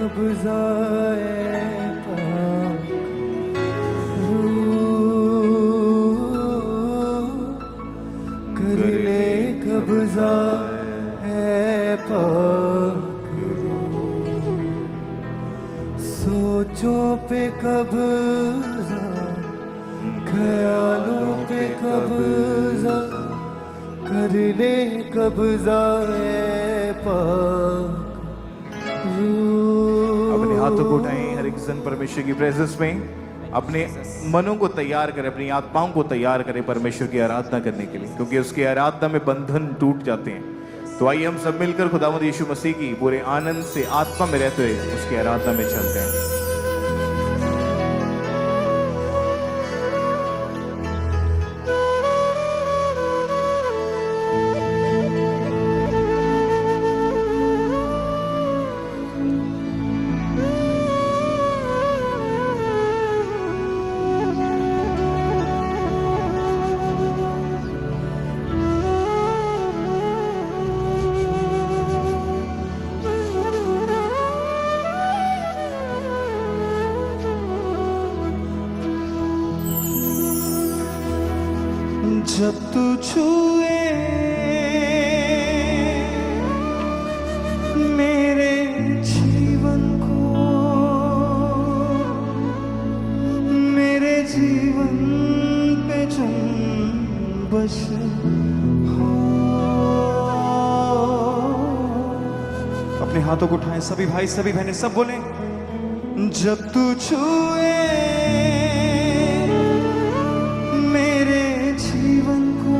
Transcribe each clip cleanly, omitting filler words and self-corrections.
कब्जा कर ले कब्जा है पाक, सोचों पे कब्जा, ख्यालों पे कब्जा कर ले कब्जा है पाक। अपने हाथों को उठाएं, हर एक जन परमेश्वर की प्रेजेंस में अपने मनों को तैयार करें, अपनी आत्माओं को तैयार करें परमेश्वर की आराधना करने के लिए, क्योंकि उसकी आराधना में बंधन टूट जाते हैं। तो आइए हम सब मिलकर खुदावंद यीशु मसीह की पूरे आनंद से आत्मा में रहते हुए उसकी आराधना में चलते हैं। जब तू छुए मेरे जीवन को, मेरे जीवन पे जुम्बश हो। अपने हाथों को उठाएं सभी भाई सभी बहनें सब बोलें, जब तू छुए मेरे जीवन को,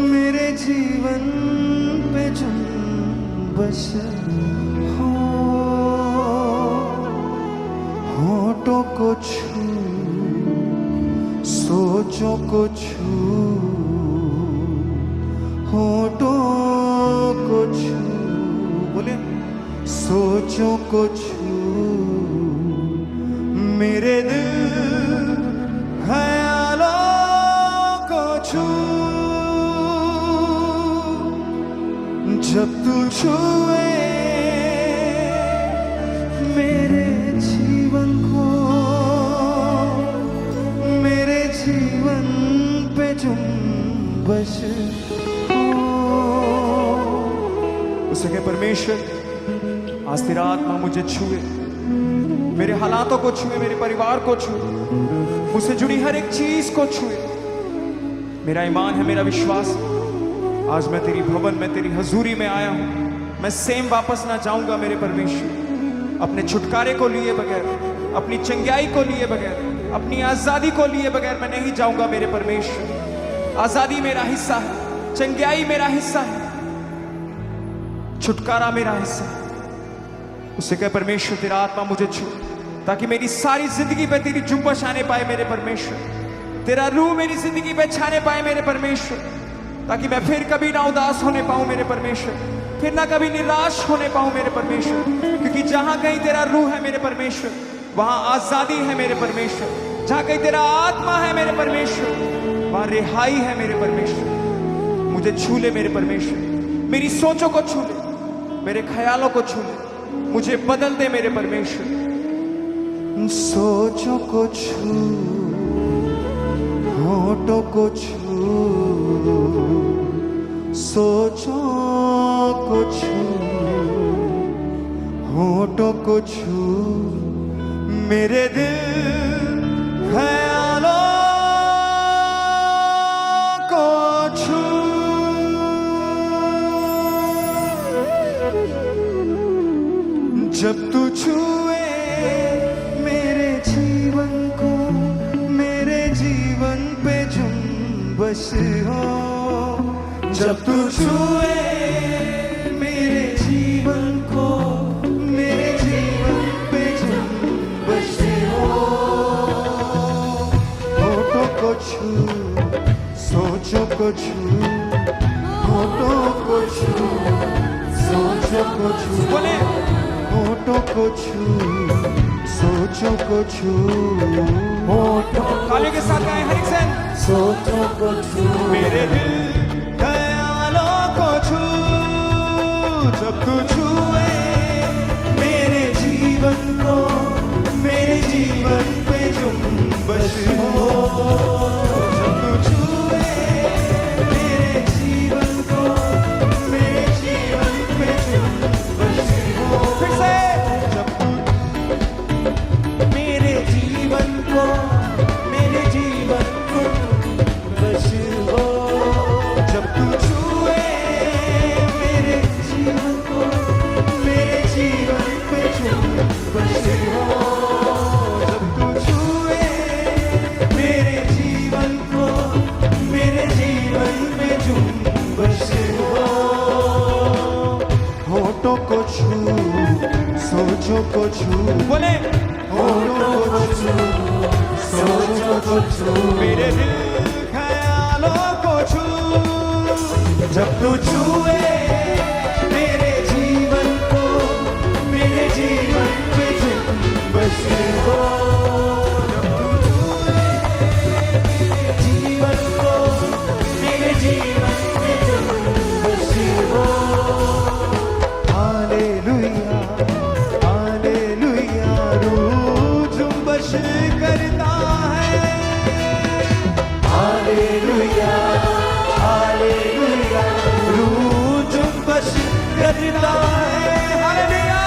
मेरे जीवन पे जुम्बश हो। होठों को छू, सोचों को छू, होठों को छू, बोले सोचों को छू, मेरे दिल ख्यालों को छू। जब तू छुए मेरे जीवन को, मेरे जीवन पे जुम्बश हो। उसे कहे परमेश्वर आज तेरा आत्मा मुझे छुए, मेरे हालातों को छुए, मेरे परिवार को छुए, मुझसे जुड़ी हर एक चीज को छुए। मेरा ईमान है, मेरा विश्वास, आज मैं तेरी भवन में तेरी हजूरी में आया हूं। मैं सेम वापस ना जाऊंगा मेरे परमेश्वर, अपने छुटकारे को लिए बगैर, अपनी चंगाई को लिए बगैर, अपनी आजादी को लिए बगैर मैं नहीं जाऊंगा मेरे परमेश्वर। आजादी मेरा हिस्सा है, चंगाई मेरा हिस्सा है, छुटकारा मेरा हिस्सा है। उससे कहे परमेश्वर तेरा आत्मा मुझे छू, ताकि मेरी सारी जिंदगी पे तेरी जुम्बश आने पाए मेरे परमेश्वर, तेरा रूह मेरी जिंदगी पे छाने पाए मेरे परमेश्वर, ताकि मैं फिर कभी ना उदास होने पाऊं मेरे परमेश्वर, फिर ना कभी निराश होने पाऊं मेरे परमेश्वर। क्योंकि जहां कहीं तेरा रूह है मेरे परमेश्वर, वहां आजादी है मेरे परमेश्वर। जहां कहीं तेरा आत्मा है मेरे परमेश्वर, वहां रिहाई है मेरे परमेश्वर। मुझे छू ले मेरे परमेश्वर, मेरी सोचों को छू ले, मेरे ख्यालों को छू ले, मुझे बदल दे मेरे परमेश्वर। सोचों को छू, होठों को छू, सोचों को छू, होठों को छू, मेरे दिल ख्यालों को छू। जब तू छुए मेरे जीवन को, मेरे जीवन पे जुम्बश हो। जब तू छुए मेरे जीवन को, मेरे जीवन पे जुम्बश हो। होठों को छू, सोचों को छू, होठों को छू, सोचों को छू, बोले होठों को छू, सोचों को छू, होठों तालियों के साथ गाएं हर एक जन। सोचों को छू, मेरे दिल ख्यालों को छू। जब तू छुए सोचों को छू बोले होठों को छू सोचों को छू मेरे दिल ख्यालों को छू जब तू छुए मेरे जीवन को मेरे जीवन पे जुम्बश हो जीवन को मेरे जीवन पे जुम्बश हो हालेलुया हालेलुया रूह जुम्बश करता है हालेलुया हालेलुया रूह जुम्बश करता है हालेलुया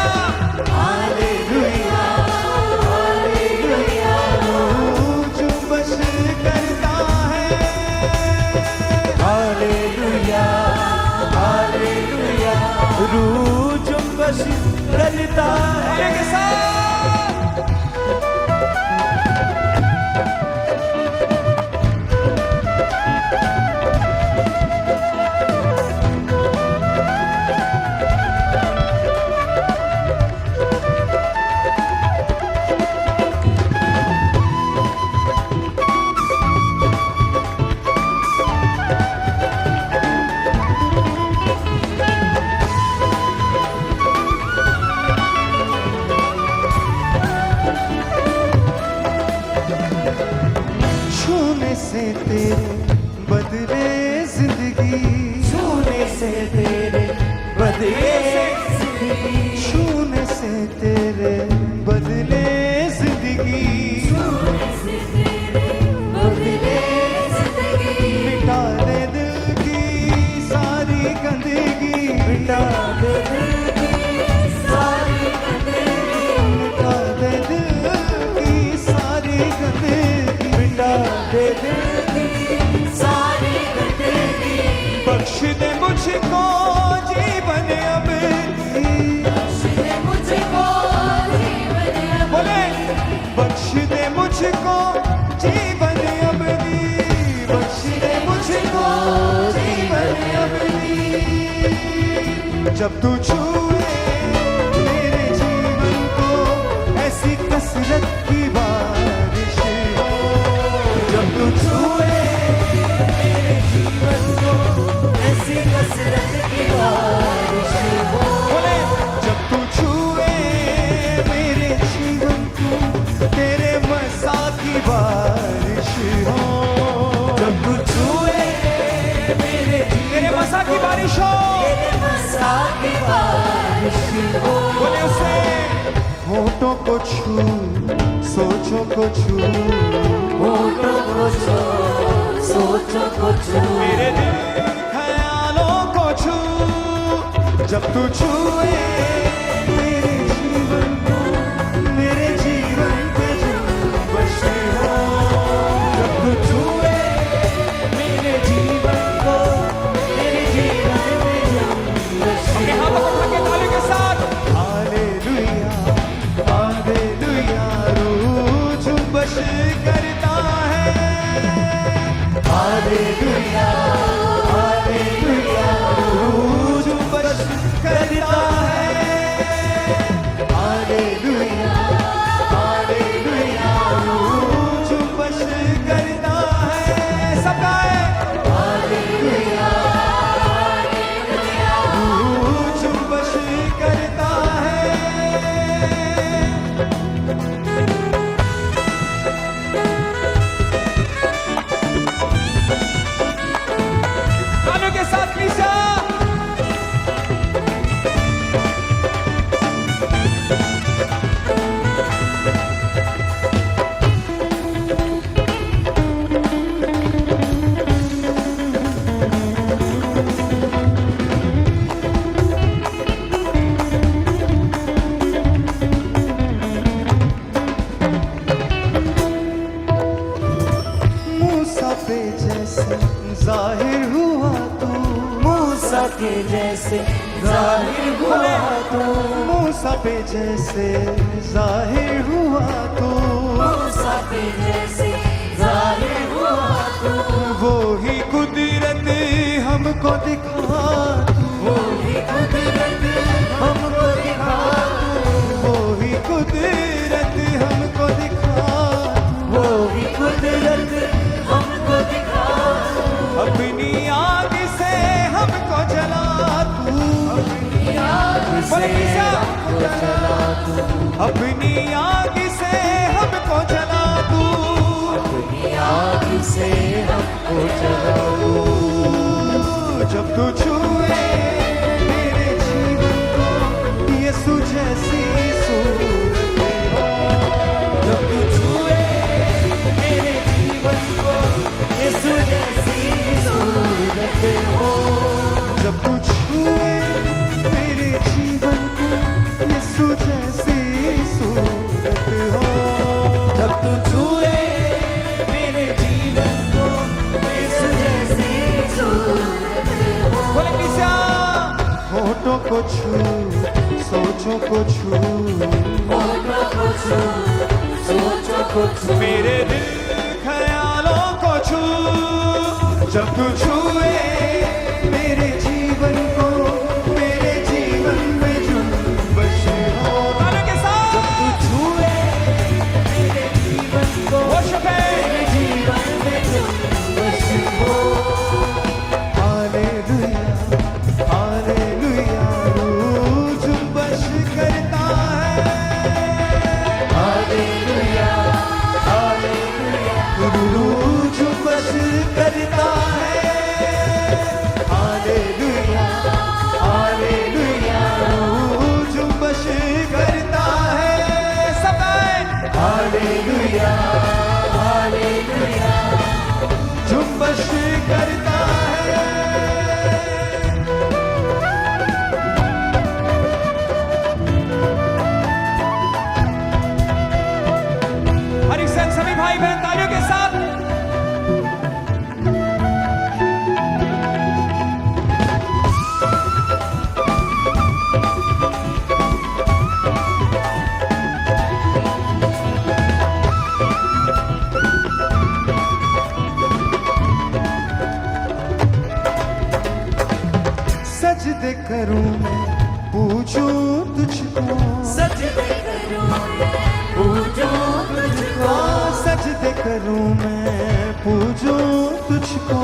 हालेलुया हालेलुया रूह जुम्बश करता है हालेलुया हालेलुया रूह जुम्बश करता है के साथ छूने से तेरे बदले जिंदगी छूने से तेरे बदले जिंदगी छूने से तेरे बदले जिंदगी मिटा दे दिल की सारी गंदगी मिटा दे दिल की सारी गंदगी मिटा दे दिल की सारी गंदगी मिटा दे दिल की सारी गंदगी बख्श दे मुझको जीवन अब बोले बख्श दे मुझको जीवन अब बख्श दे मुझको जीवन अबदी जब तू छूए मेरे जीवन को ऐसी कसरत की बारिश हो जब तू छूए मेरे जीवन को ऐसी कसरत की बारिश हो बोले जब तू छूए मेरे जीवन को तेरे मसा की बारिश हो जब तू छूए मेरे तेरे मसा की बारिश हो मसा की बारिश हो बोले उसे होठों को छू सोचों को छू होठों को छू सोचों को छू मेरे दिल ख्यालों को छू जब तू छुए मेरे जीवन को मेरे जीवन पे जुम्बश हो जब तू छुए मेरे जीवन को मेरे जीवन पे जुम्बश अपने हो हाथों को उठा के ताली के साथ हालेलुया हालेलुया रूह जुम्बश करता है हालेलुया हालेलुया रूह जुम्बश करता है हालेलुया हालेलुया रूह जुम्बश करता है सब गाए हालेलुया हालेलुया रूह जुम्बश करता है तालियों के साथ लीजा मूसा पे जैसे जाहिर हुआ तू मूसा के जैसे जाहिर हुआ तू मूसा पे जैसे जाहिर हुआ तू मूसा पे जैसे जाहिर हुआ तू वो ही कुदरत हमको दिखा तू वो ही कुदरत हमको दिखा जला तू, अपनी आग से हमको जला तू, अपनी आग से हमको जला तू। जब तू छुए मेरे जीवन को यीशु जैसी सूरत हो, जब तू छुए मेरे जीवन को यीशु जैसी सूरत हो, जब तू छुए मेरे जीवन को यीशु जैसी सूरत हो, जब तू छुए मेरे जीवन को यीशु जैसी सूरत हो। बोले किसा होठों को छू, सोचों को छू, होठों को छू, सोचों को छू, मेरे दिल ख्यालों को छू, जब तू छुए मेरे जीवन को, मेरे जीवन में जुम्बश हो। तालियों के साथ जब तू छुए मेरे जीवन को, worship है। मेरे जीवन में जुम्बश हो। हालेलुया, हालेलुया, रूह जुम्बश करता है। हालेलुया, हालेलुया, रूह जुम्बश करता है। हालेलुया, हालेलुया, रूह जुम्बश करता है। सब गाएं। हालेलुया, हालेलुया, जुम्बश करता है। हर एक संग सभी भाई बहन तालियों के साथ सजदे करूं मैं, पूछूं तुझको, सजदे करूं मैं, पूजूं तुझको, सजदे करूं मैं, पूछूं तुझको,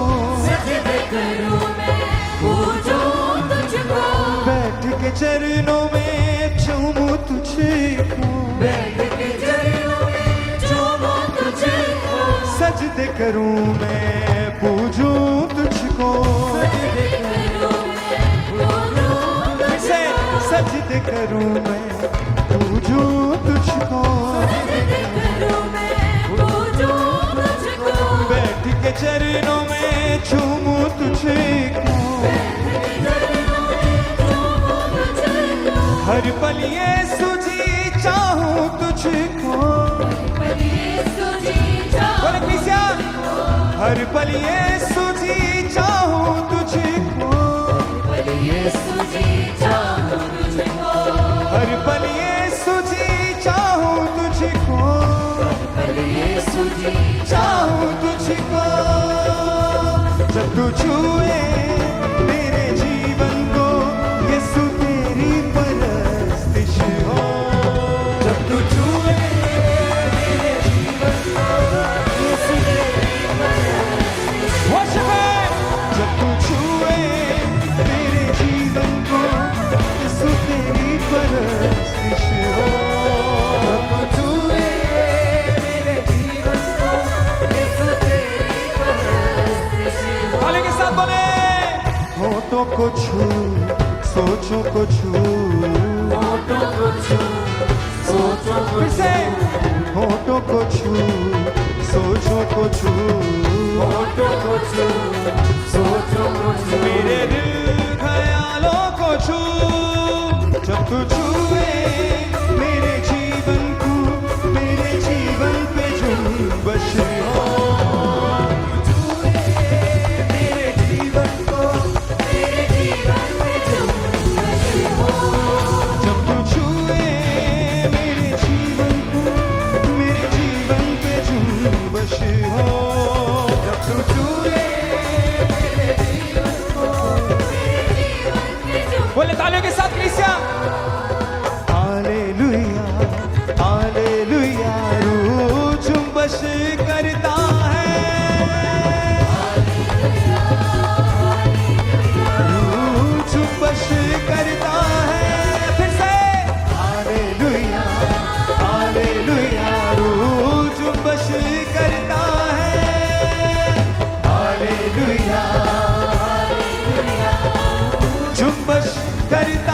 सजदे करूं मैं, पूजूं तुझको, बैठ के चरणों में चूमूं तुझको, बैठ के चरणों में चूमूं तुझको, सजदे करूं मैं, पूजूं तुझको, सजदे करूं मैं, पूजूं से तुझको, सजदे करूं मैं, पूजूं तुझको, सजदे करूं मैं, पूजूं तुझको, बैठ के चरणों में चूमूं तुझको, हर पल यीशु जी चाहूं तुझको। बोले क्रिस्टिया, हर पल यीशु जी चाहूं तुझको, हर पल यीशु जी चाहूं तुझको, हर पल यीशु जी चाहूं तुझको, हर यीशु जी चाहूं तुझको। जब तू छुए मेरे जीवन को यीशु तेरी परस्तिश हो, जब तू छुए मेरे जीवन को यीशु तेरी परस्तिश हो, worship है। जब तू छुए मेरे जीवन को यीशु तेरी परस्तिश हो, जब तू छुए मेरे जीवन को यीशु तेरी परस्तिश हो। ताली के साथ बोले होठों को छू, सोचों को छू, होठों को छू, सोचों को फिर से छू, होठों को छू, सोचों को छू, होठों को छू, सोचों को छू, मेरे दिल ख्यालों को छू, जब तू छुए मेरे जीवन को, मेरे जीवन पे जुम्बश हो, मेरे जीवन को, मेरे जीवन में जुम्बश हो। जब तू छुए मेरे जीवन को, मेरे जीवन पे जुम्बश हो, जब तू छुए मेरे जीवन को, मेरे जीवन में जुम्बश बोले तालियों के साथ क्रिस्टिया। कर